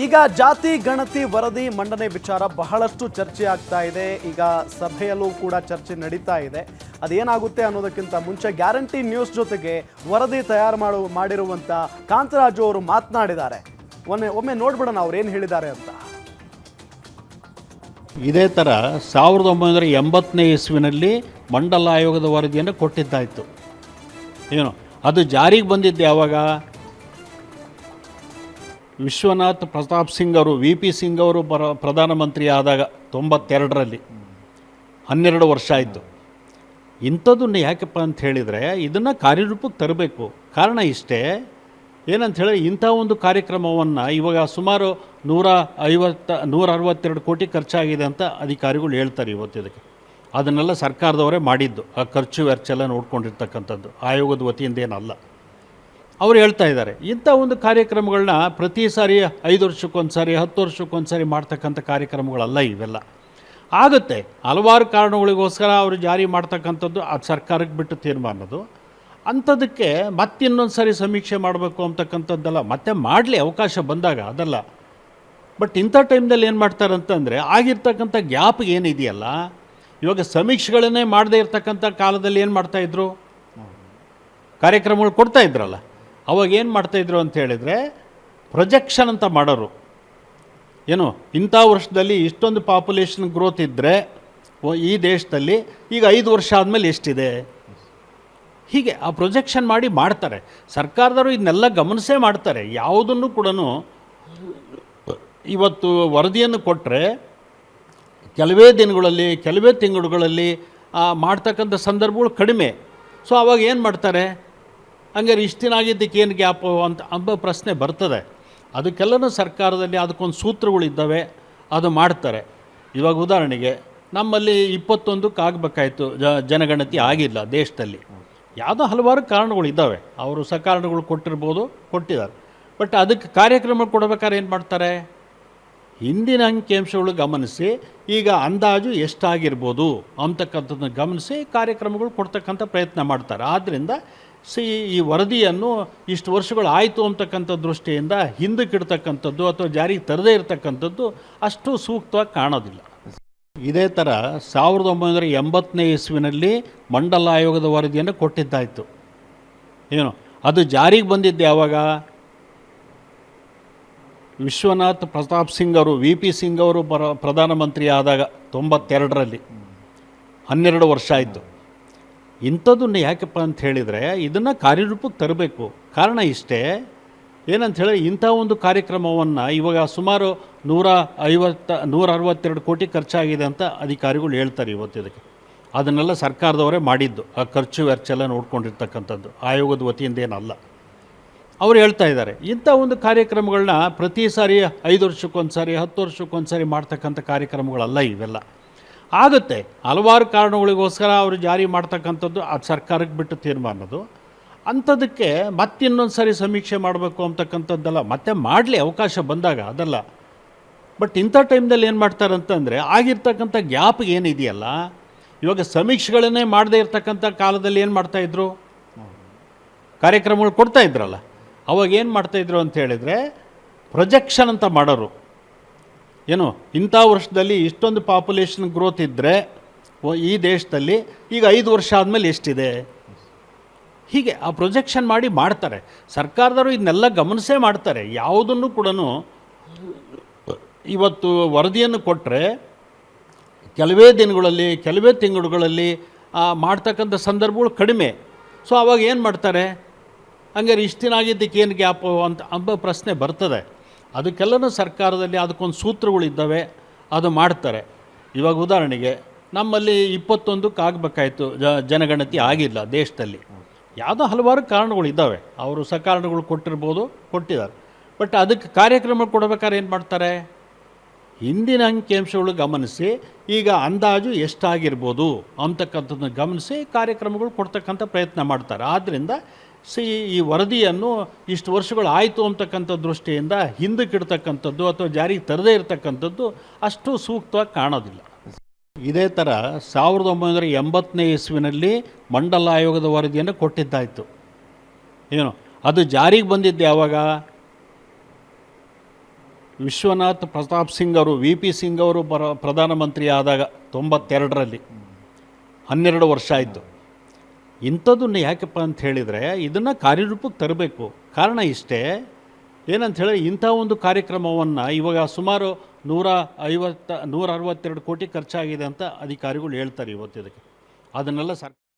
ಈಗ ಜಾತಿ ಗಣತಿ ವರದಿ ಮಂಡನೆ ವಿಚಾರ ಬಹಳಷ್ಟು ಚರ್ಚೆ ಆಗ್ತಾ ಇದೆ. ಈಗ ಸಭೆಯಲ್ಲೂ ಕೂಡ ಚರ್ಚೆ ನಡೀತಾ ಇದೆ. ಅದೇನಾಗುತ್ತೆ ಅನ್ನೋದಕ್ಕಿಂತ ಮುಂಚೆ ಗ್ಯಾರಂಟಿ ನ್ಯೂಸ್ ಜೊತೆಗೆ ವರದಿ ತಯಾರು ಮಾಡಿರುವಂತ ಕಾಂತರಾಜು ಅವರು ಮಾತನಾಡಿದ್ದಾರೆ. ಒಮ್ಮೆ ನೋಡ್ಬಿಡೋಣ ಅವ್ರು ಏನು ಹೇಳಿದ್ದಾರೆ ಅಂತ. ಇದೇ ಥರ 1980ನೇ ಇಸ್ವಿನಲ್ಲಿ ಮಂಡಲ ಆಯೋಗದ ವರದಿಯನ್ನು ಕೊಟ್ಟಿದ್ದಾಯಿತು. ಏನು ಅದು ಜಾರಿಗೆ ಬಂದಿದ್ದು ಯಾವಾಗ? ವಿಶ್ವನಾಥ್ ಪ್ರತಾಪ್ ಸಿಂಗ್ ಅವರು VP ಸಿಂಗ್ ಅವರು ಪ್ರಧಾನಮಂತ್ರಿ ಆದಾಗ 92ರಲ್ಲಿ 12 ವರ್ಷ ಆಯಿತು. ಇಂಥದ್ದನ್ನು ಯಾಕಪ್ಪ ಅಂತ ಹೇಳಿದರೆ ಇದನ್ನು ಕಾರ್ಯರೂಪಕ್ಕೆ ತರಬೇಕು. ಕಾರಣ ಇಷ್ಟೇ, ಏನಂತ ಹೇಳಿದ್ರೆ ಇಂಥ ಒಂದು ಕಾರ್ಯಕ್ರಮವನ್ನು ಇವಾಗ ಸುಮಾರು 162 ಕೋಟಿ ಖರ್ಚಾಗಿದೆ ಅಂತ ಅಧಿಕಾರಿಗಳು ಹೇಳ್ತಾರೆ. ಇವತ್ತು ಇದಕ್ಕೆ ಅದನ್ನೆಲ್ಲ ಸರ್ಕಾರದವರೇ ಮಾಡಿದ್ದು. ಆ ಖರ್ಚು ವೆಚ್ಚ ಎಲ್ಲ ನೋಡ್ಕೊಂಡಿರ್ತಕ್ಕಂಥದ್ದು ಆಯೋಗದ ವತಿಯಿಂದ ಏನಲ್ಲ. ಅವ್ರು ಹೇಳ್ತಾ ಇದ್ದಾರೆ ಇಂಥ ಒಂದು ಕಾರ್ಯಕ್ರಮಗಳನ್ನ ಪ್ರತಿ ಸಾರಿ 5 ವರ್ಷಕ್ಕೊಂದು ಸಾರಿ 10 ವರ್ಷಕ್ಕೊಂದು ಸಾರಿ ಮಾಡ್ತಕ್ಕಂಥ ಕಾರ್ಯಕ್ರಮಗಳಲ್ಲ ಇವೆಲ್ಲ. ಆಗುತ್ತೆ, ಹಲವಾರು ಕಾರಣಗಳಿಗೋಸ್ಕರ ಅವರು ಜಾರಿ ಮಾಡ್ತಕ್ಕಂಥದ್ದು ಅದು ಸರ್ಕಾರಕ್ಕೆ ಬಿಟ್ಟು ತೀರ್ಮಾನದು. ಅಂಥದಕ್ಕೆ ಮತ್ತಿನ್ನೊಂದು ಸಾರಿ ಸಮೀಕ್ಷೆ ಮಾಡಬೇಕು ಅಂತಕ್ಕಂಥದ್ದಲ್ಲ. ಮತ್ತೆ ಮಾಡಲಿ ಅವಕಾಶ ಬಂದಾಗ, ಅದಲ್ಲ. ಬಟ್ ಇಂಥ ಟೈಮ್ದಲ್ಲಿ ಏನು ಮಾಡ್ತಾರೆ ಅಂತಂದರೆ ಆಗಿರ್ತಕ್ಕಂಥ ಗ್ಯಾಪ್ ಏನಿದೆಯಲ್ಲ, ಇವಾಗ ಸಮೀಕ್ಷೆಗಳನ್ನೇ ಮಾಡದೇ ಇರ್ತಕ್ಕಂಥ ಕಾಲದಲ್ಲಿ ಏನು ಮಾಡ್ತಾಯಿದ್ರು? ಕಾರ್ಯಕ್ರಮಗಳು ಕೊಡ್ತಾ ಇದ್ರಲ್ಲ. ಅವಾಗ ಏನು ಮಾಡ್ತಾಯಿದ್ರು ಅಂತ ಹೇಳಿದರೆ ಪ್ರೊಜೆಕ್ಷನ್ ಅಂತ ಮಾಡೋರು. ಏನು ಇಂಥ ವರ್ಷದಲ್ಲಿ ಇಷ್ಟೊಂದು ಪಾಪ್ಯುಲೇಷನ್ ಗ್ರೋತ್ ಇದ್ದರೆ ಈ ದೇಶದಲ್ಲಿ ಈಗ 5 ವರ್ಷ ಆದಮೇಲೆ ಎಷ್ಟಿದೆ, ಹೀಗೆ ಆ ಪ್ರೊಜೆಕ್ಷನ್ ಮಾಡಿ ಮಾಡ್ತಾರೆ. ಸರ್ಕಾರದವರು ಇದನ್ನೆಲ್ಲ ಗಮನಿಸೇ ಮಾಡ್ತಾರೆ. ಯಾವುದನ್ನು ಕೂಡ ಇವತ್ತು ವರದಿಯನ್ನು ಕೊಟ್ಟರೆ ಕೆಲವೇ ದಿನಗಳಲ್ಲಿ ಕೆಲವೇ ತಿಂಗಳುಗಳಲ್ಲಿ ಮಾಡ್ತಕ್ಕಂಥ ಸಂದರ್ಭಗಳು ಕಡಿಮೆ. ಸೊ ಅವಾಗ ಏನು ಮಾಡ್ತಾರೆ? ಹಂಗಾರೆ ಇಷ್ಟು ದಿನ ಆಗಿದ್ದಕ್ಕೆ ಏನು ಗ್ಯಾಪು ಅಂತ ಅಂಬ ಪ್ರಶ್ನೆ ಬರ್ತದೆ. ಅದಕ್ಕೆಲ್ಲನೂ ಸರ್ಕಾರದಲ್ಲಿ ಅದಕ್ಕೊಂದು ಸೂತ್ರಗಳಿದ್ದಾವೆ, ಅದು ಮಾಡ್ತಾರೆ. ಇವಾಗ ಉದಾಹರಣೆಗೆ ನಮ್ಮಲ್ಲಿ 21ಕ್ಕೆ ಆಗಬೇಕಾಯ್ತು, ಜನಗಣತಿ ಆಗಿಲ್ಲ ದೇಶದಲ್ಲಿ. ಯಾವುದೋ ಹಲವಾರು ಕಾರಣಗಳಿದ್ದಾವೆ. ಅವರು ಸಕಾರಣಗಳು ಕೊಟ್ಟಿದ್ದಾರೆ. ಬಟ್ ಅದಕ್ಕೆ ಕಾರ್ಯಕ್ರಮ ಕೊಡಬೇಕಾದ್ರೆ ಏನು ಮಾಡ್ತಾರೆ? ಹಿಂದಿನ ಅಂಕಿಅಂಶಗಳು ಗಮನಿಸಿ ಈಗ ಅಂದಾಜು ಎಷ್ಟಾಗಿರ್ಬೋದು ಅಂತಕ್ಕಂಥದ್ದನ್ನು ಗಮನಿಸಿ ಕಾರ್ಯಕ್ರಮಗಳು ಕೊಡ್ತಕ್ಕಂಥ ಪ್ರಯತ್ನ ಮಾಡ್ತಾರೆ. ಆದ್ದರಿಂದ ಈ ವರದಿಯನ್ನು ಇಷ್ಟು ವರ್ಷಗಳು ಆಯಿತು ಅಂತಕ್ಕಂಥ ದೃಷ್ಟಿಯಿಂದ ಹಿಂದಕ್ಕಿಡ್ತಕ್ಕಂಥದ್ದು ಅಥವಾ ಜಾರಿಗೆ ತರದೇ ಇರತಕ್ಕಂಥದ್ದು ಅಷ್ಟು ಸೂಕ್ತವಾಗಿ ಕಾಣೋದಿಲ್ಲ. ಇದೇ ಥರ 1980ನೇ ಇಸ್ವಿನಲ್ಲಿ ಮಂಡಲ ಆಯೋಗದ ವರದಿಯನ್ನು ಕೊಟ್ಟಿದ್ದಾಯಿತು. ಏನು ಅದು ಜಾರಿಗೆ ಬಂದಿದ್ದು ಯಾವಾಗ? ವಿಶ್ವನಾಥ್ ಪ್ರತಾಪ್ ಸಿಂಗ್ ಅವರು VP ಸಿಂಗ್ ಅವರು ಪ್ರಧಾನಮಂತ್ರಿ ಆದಾಗ 92ರಲ್ಲಿ 12 ವರ್ಷ ಆಯಿತು. ಇಂಥದ್ದನ್ನು ಯಾಕಪ್ಪ ಅಂತ ಹೇಳಿದರೆ ಇದನ್ನು ಕಾರ್ಯರೂಪಕ್ಕೆ ತರಬೇಕು. ಕಾರಣ ಇಷ್ಟೇ, ಏನಂತ ಹೇಳಿದ್ರೆ ಇಂಥ ಒಂದು ಕಾರ್ಯಕ್ರಮವನ್ನು ಇವಾಗ ಸುಮಾರು 162 ಕೋಟಿ ಖರ್ಚಾಗಿದೆ ಅಂತ ಅಧಿಕಾರಿಗಳು ಹೇಳ್ತಾರೆ. ಇವತ್ತು ಇದಕ್ಕೆ ಅದನ್ನೆಲ್ಲ ಸರ್ಕಾರದವರೇ ಮಾಡಿದ್ದು. ಆ ಖರ್ಚು ವೆಚ್ಚ ಎಲ್ಲ ನೋಡ್ಕೊಂಡಿರ್ತಕ್ಕಂಥದ್ದು ಆಯೋಗದ ವತಿಯಿಂದ ಏನಲ್ಲ. ಅವ್ರು ಹೇಳ್ತಾ ಇದ್ದಾರೆ ಇಂಥ ಒಂದು ಕಾರ್ಯಕ್ರಮಗಳನ್ನ ಪ್ರತಿ ಸಾರಿ 5 ವರ್ಷಕ್ಕೊಂದು ಸಾರಿ 10 ವರ್ಷಕ್ಕೊಂದು ಸಾರಿ ಮಾಡ್ತಕ್ಕಂಥ ಕಾರ್ಯಕ್ರಮಗಳಲ್ಲ ಇವೆಲ್ಲ. ಆಗುತ್ತೆ, ಹಲವಾರು ಕಾರಣಗಳಿಗೋಸ್ಕರ ಅವರು ಜಾರಿ ಮಾಡ್ತಕ್ಕಂಥದ್ದು ಅದು ಸರ್ಕಾರಕ್ಕೆ ಬಿಟ್ಟು ತೀರ್ಮಾನದು. ಅಂಥದಕ್ಕೆ ಮತ್ತಿನ್ನೊಂದು ಸಾರಿ ಸಮೀಕ್ಷೆ ಮಾಡಬೇಕು ಅಂತಕ್ಕಂಥದ್ದಲ್ಲ. ಮತ್ತೆ ಮಾಡಲಿ ಅವಕಾಶ ಬಂದಾಗ, ಅದಲ್ಲ. ಬಟ್ ಇಂಥ ಟೈಮ್ದಲ್ಲಿ ಏನು ಮಾಡ್ತಾರೆ ಅಂತಂದರೆ ಆಗಿರ್ತಕ್ಕಂಥ ಗ್ಯಾಪ್ ಏನಿದೆಯಲ್ಲ, ಇವಾಗ ಸಮೀಕ್ಷೆಗಳನ್ನೇ ಮಾಡದೇ ಇರ್ತಕ್ಕಂಥ ಕಾಲದಲ್ಲಿ ಏನು ಮಾಡ್ತಾಯಿದ್ರು? ಕಾರ್ಯಕ್ರಮಗಳು ಕೊಡ್ತಾ ಇದ್ರಲ್ಲ. ಅವಾಗ ಏನು ಮಾಡ್ತಾಯಿದ್ರು ಅಂತ ಹೇಳಿದರೆ ಪ್ರೊಜೆಕ್ಷನ್ ಅಂತ ಮಾಡೋರು. ಏನು ಇಂಥ ವರ್ಷದಲ್ಲಿ ಇಷ್ಟೊಂದು ಪಾಪ್ಯುಲೇಷನ್ ಗ್ರೋತ್ ಇದ್ದರೆ ಈ ದೇಶದಲ್ಲಿ ಈಗ 5 ವರ್ಷ ಆದಮೇಲೆ ಎಷ್ಟಿದೆ, ಹೀಗೆ ಆ ಪ್ರೊಜೆಕ್ಷನ್ ಮಾಡಿ ಮಾಡ್ತಾರೆ. ಸರ್ಕಾರದವರು ಇದನ್ನೆಲ್ಲ ಗಮನಿಸೇ ಮಾಡ್ತಾರೆ. ಯಾವುದನ್ನು ಕೂಡ ಇವತ್ತು ವರದಿಯನ್ನು ಕೊಟ್ಟರೆ ಕೆಲವೇ ದಿನಗಳಲ್ಲಿ ಕೆಲವೇ ತಿಂಗಳುಗಳಲ್ಲಿ ಮಾಡ್ತಕ್ಕಂಥ ಸಂದರ್ಭಗಳು ಕಡಿಮೆ. ಸೊ ಅವಾಗ ಏನು ಮಾಡ್ತಾರೆ? ಹಂಗಾರೆ ಇಷ್ಟು ದಿನ ಆಗಿದ್ದಕ್ಕೆ ಏನು ಗ್ಯಾಪು ಅಂತ ಅಂಬ ಪ್ರಶ್ನೆ ಬರ್ತದೆ. ಅದಕ್ಕೆಲ್ಲನೂ ಸರ್ಕಾರದಲ್ಲಿ ಅದಕ್ಕೊಂದು ಸೂತ್ರಗಳಿದ್ದಾವೆ, ಅದು ಮಾಡ್ತಾರೆ. ಇವಾಗ ಉದಾಹರಣೆಗೆ ನಮ್ಮಲ್ಲಿ 21ಕ್ಕೆ ಆಗಬೇಕಾಯ್ತು, ಜನಗಣತಿ ಆಗಿಲ್ಲ ದೇಶದಲ್ಲಿ. ಯಾವುದೋ ಹಲವಾರು ಕಾರಣಗಳಿದ್ದಾವೆ. ಅವರು ಸಕಾರಣಗಳು ಕೊಟ್ಟಿದ್ದಾರೆ. ಬಟ್ ಅದಕ್ಕೆ ಕಾರ್ಯಕ್ರಮ ಕೊಡಬೇಕಾದ್ರೆ ಏನು ಮಾಡ್ತಾರೆ? ಹಿಂದಿನ ಅಂಕಿಅಂಶಗಳು ಗಮನಿಸಿ ಈಗ ಅಂದಾಜು ಎಷ್ಟಾಗಿರ್ಬೋದು ಅಂತಕ್ಕಂಥದ್ದನ್ನು ಗಮನಿಸಿ ಕಾರ್ಯಕ್ರಮಗಳು ಕೊಡ್ತಕ್ಕಂಥ ಪ್ರಯತ್ನ ಮಾಡ್ತಾರೆ. ಆದ್ದರಿಂದ ಈ ವರದಿಯನ್ನು ಇಷ್ಟು ವರ್ಷಗಳು ಆಯಿತು ಅಂತಕ್ಕಂಥ ದೃಷ್ಟಿಯಿಂದ ಹಿಂದಕ್ಕಿಡ್ತಕ್ಕಂಥದ್ದು ಅಥವಾ ಜಾರಿಗೆ ತರದೇ ಇರತಕ್ಕಂಥದ್ದು ಅಷ್ಟು ಸೂಕ್ತವಾಗಿ ಕಾಣೋದಿಲ್ಲ. ಇದೇ ಥರ 1980ನೇ ಇಸ್ವಿನಲ್ಲಿ ಮಂಡಲ ಆಯೋಗದ ವರದಿಯನ್ನು ಕೊಟ್ಟಿದ್ದಾಯಿತು. ಏನು ಅದು ಜಾರಿಗೆ ಬಂದಿದ್ದು ಯಾವಾಗ? ವಿಶ್ವನಾಥ್ ಪ್ರತಾಪ್ ಸಿಂಗ್ ಅವರು ವಿ ಪಿ ಸಿಂಗ್ ಅವರು ಪ್ರಧಾನಮಂತ್ರಿ ಆದಾಗ 92ರಲ್ಲಿ 12 ವರ್ಷ ಆಯಿತು. ಇಂಥದ್ದನ್ನು ಯಾಕಪ್ಪ ಅಂತ ಹೇಳಿದರೆ ಇದನ್ನು ಕಾರ್ಯರೂಪಕ್ಕೆ ತರಬೇಕು. ಕಾರಣ ಇಷ್ಟೇ, ಏನಂತ ಹೇಳಿದ್ರೆ ಇಂಥ ಒಂದು ಕಾರ್ಯಕ್ರಮವನ್ನು ಇವಾಗ ಸುಮಾರು 162 ಕೋಟಿ ಖರ್ಚಾಗಿದೆ ಅಂತ ಅಧಿಕಾರಿಗಳು ಹೇಳ್ತಾರೆ ಇವತ್ತು. ಇದಕ್ಕೆ ಅದನ್ನೆಲ್ಲ